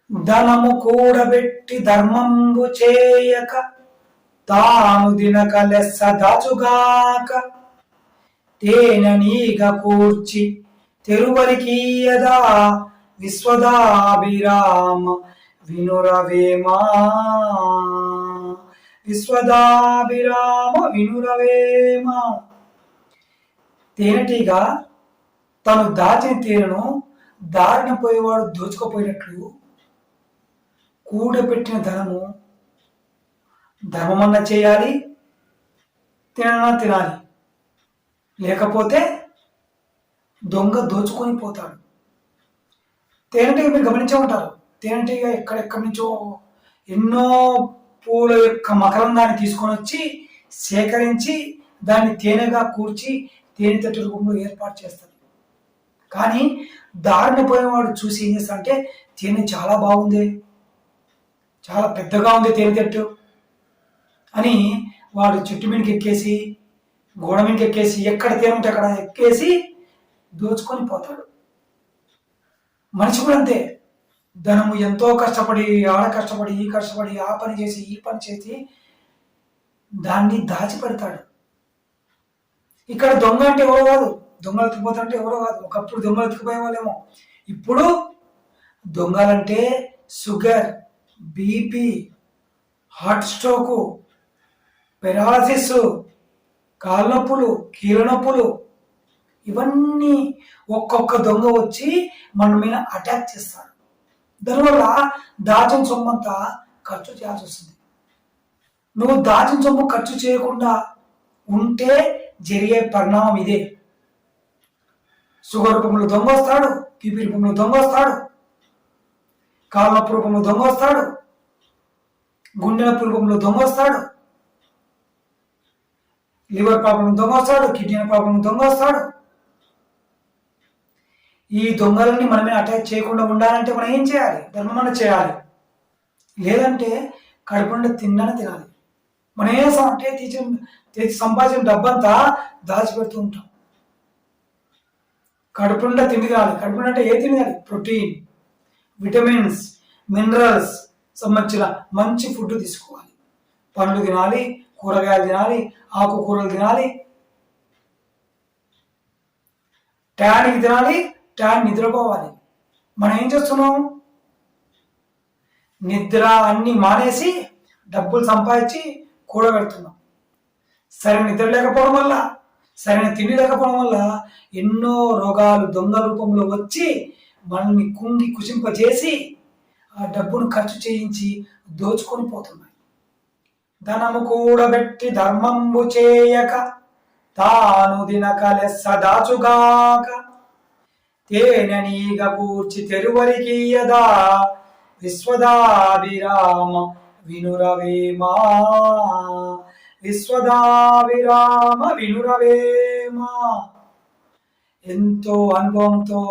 ధనము కూడబెట్టి ధర్మంబు చేయక తాను దినక లెస్స దాచుగాక తేననీగ కూర్చి తెరువరికీయదా విశ్వదాభిరామ వినురవేమా విశ్వదాభిరామ వినురవేమా. తేనెటీగ తను దాచిన తేనెను దారిన పోయేవాడు దోచుకుపోయినట్లు కూడబెట్టిన ధనము ధర్మమన్నా చేయాలి, తినన్నా తినాలి, లేకపోతే దొంగ దోచుకొని పోతాడు. తేనెటీగ మీరు గమనించే ఉంటారు. తేనెటీగ ఎక్కడెక్కడి నుంచో ఎన్నో పూల యొక్క మకరందాన్ని తీసుకొని వచ్చి సేకరించి దాన్ని తేనెగా కూర్చి తేనె తట్టు రూపంలో ఏర్పాటు చేస్తారు. కానీ దారిని పోయేవాడు చూసి ఏం చేస్తాడంటే తేనె చాలా బాగుంది, చాలా పెద్దగా ఉంది తేనె తట్టు అని వాడు చెట్టు మీదకి ఎక్కేసి గోడ మీదకి ఎక్కేసి ఎక్కడ తేనె ఉంటే అక్కడ ఎక్కేసి దోచుకొని పోతాడు. మనిషి కూడా అంతే. ధనము ఎంతో కష్టపడి ఆడ కష్టపడి ఈ కష్టపడి ఆ పని చేసి ఈ పని చేసి దాన్ని దాచిపెడతాడు. ఇక్కడ దొంగ అంటే ఎవరో కాదు, దొంగలు ఎత్తుకుపోతారంటే ఎవరో కాదు. ఒకప్పుడు దొంగలు ఎత్తుకుపోయే వాళ్ళేమో, ఇప్పుడు దొంగలంటే sugar, BP, heart stroke, paralysis, కాళ్ళ నొప్పులు, కీళ్ళ నొప్పులు, ఇవన్నీ ఒక్కొక్క దొంగ వచ్చి మన మీద అటాక్ చేస్తాడు. దానివల్ల దాచిన సొమ్మంతా ఖర్చు చేయాల్సి వస్తుంది. నువ్వు దాచిన సొమ్ము ఖర్చు చేయకుండా ఉంటే జరిగే పరిణామం ఇదే. షుగర్ రూపంలో దొంగ వస్తాడు, బీపీ రూపంలో దొంగ వస్తాడు, కాళ్ళ నొప్పి రూపంలో దొంగ వస్తాడు, గుండె నొప్పి రూపంలో దొంగ వస్తాడు, లివర్ ప్రాబ్లం దొంగ వస్తాడు, కిడ్నీ ప్రాబ్లం దొంగ వస్తాడు. ఈ దొంగలని మనమే అటాక్ చేయకుండా ఉండాలంటే మనం ఏం చేయాలి? ధర్మమన్న చేయాలి, లేదంటే కడుపుండా తిన్నాను తినాలి. మనం ఏం అంటే తెచ్చి సంపాదించిన డబ్బంతా దాచిపెడుతూ ఉంటాం. కడుపుండా తిండి తినాలి. కడుపుండా అంటే ఏ తినాలి? ప్రోటీన్, విటమిన్స్, మినరల్స్ సంబంధించిన మంచి ఫుడ్ తీసుకోవాలి. పండ్లు తినాలి, కూరగాయలు తినాలి, ఆకుకూరలు తినాలి, టయానికి తినాలి, టయానికి నిద్రపోవాలి. మనం ఏం చేస్తున్నాం? నిద్ర అన్ని మానేసి డబ్బులు సంపాదించి కూడబెడుతున్నాం. సరైన నిద్ర లేకపోవడం వల్ల, సరైన తిండి లేకపోవడం వల్ల ఎన్నో రోగాలు దొంగ రూపంలో వచ్చి మనల్ని కుంగి కుచింపజేసి ఆ డబ్బును ఖర్చు చేయించి దోచుకొని పోతున్నాయి. ధనము కూడబెట్టి ధర్మంబు చేయక తాను దినక లెస్స దాచుగాక తేనెనీగ కూర్చి తెరువరికీయదా విశ్వదాభిరామ వినురవేమా విశ్వదాభిరామ వినురవేమా. ఎంతో అనుభవంతో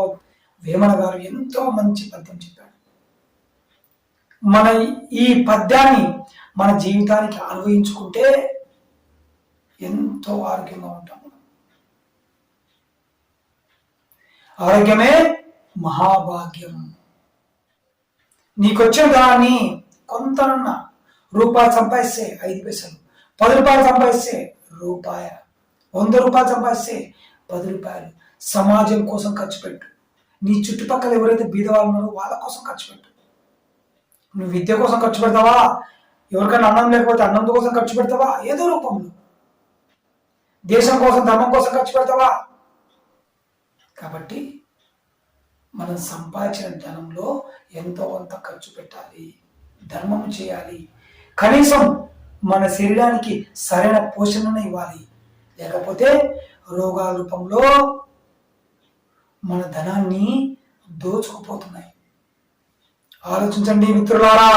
వేమన గారు ఎంతో మంచి పద్యం చెప్పాడు. మన ఈ పద్యాన్ని మన జీవితానికి అనుభవించుకుంటే ఎంతో ఆరోగ్యంగా ఉంటాం. ఆరోగ్యమే మహాభాగ్యం. నీకొచ్చిన దాన్ని కొంతనన్నా రూపాయలు సంపాదిస్తే 5 పైసలు, 10 రూపాయలు సంపాదిస్తే రూపాయ, 100 రూపాయలు సంపాదిస్తే 10 రూపాయలు సమాజం కోసం ఖర్చు పెట్టు. నీ చుట్టుపక్కల ఎవరైతే బీదవాళ్ళు ఉన్నారో వాళ్ళ కోసం ఖర్చు పెట్టు. నువ్వు విద్య కోసం ఖర్చు పెడతావా? ఎవరికైనా అన్నం లేకపోతే అన్నం కోసం ఖర్చు పెడతావా? ఏదో రూపంలో. దేశం కోసం, ధర్మం కోసం ఖర్చు పెడతావా? కాబట్టి మనం సంపాదించిన ధనంలో ఎంతో కొంత ఖర్చు పెట్టాలి, ధర్మం చేయాలి. కనీసం మన శరీరానికి సరైన పోషణను ఇవ్వాలి. లేకపోతే రోగాల రూపంలో మన ధనాన్ని దోచుకుపోతున్నాయి. ఆలోచించండి మిత్రులారా.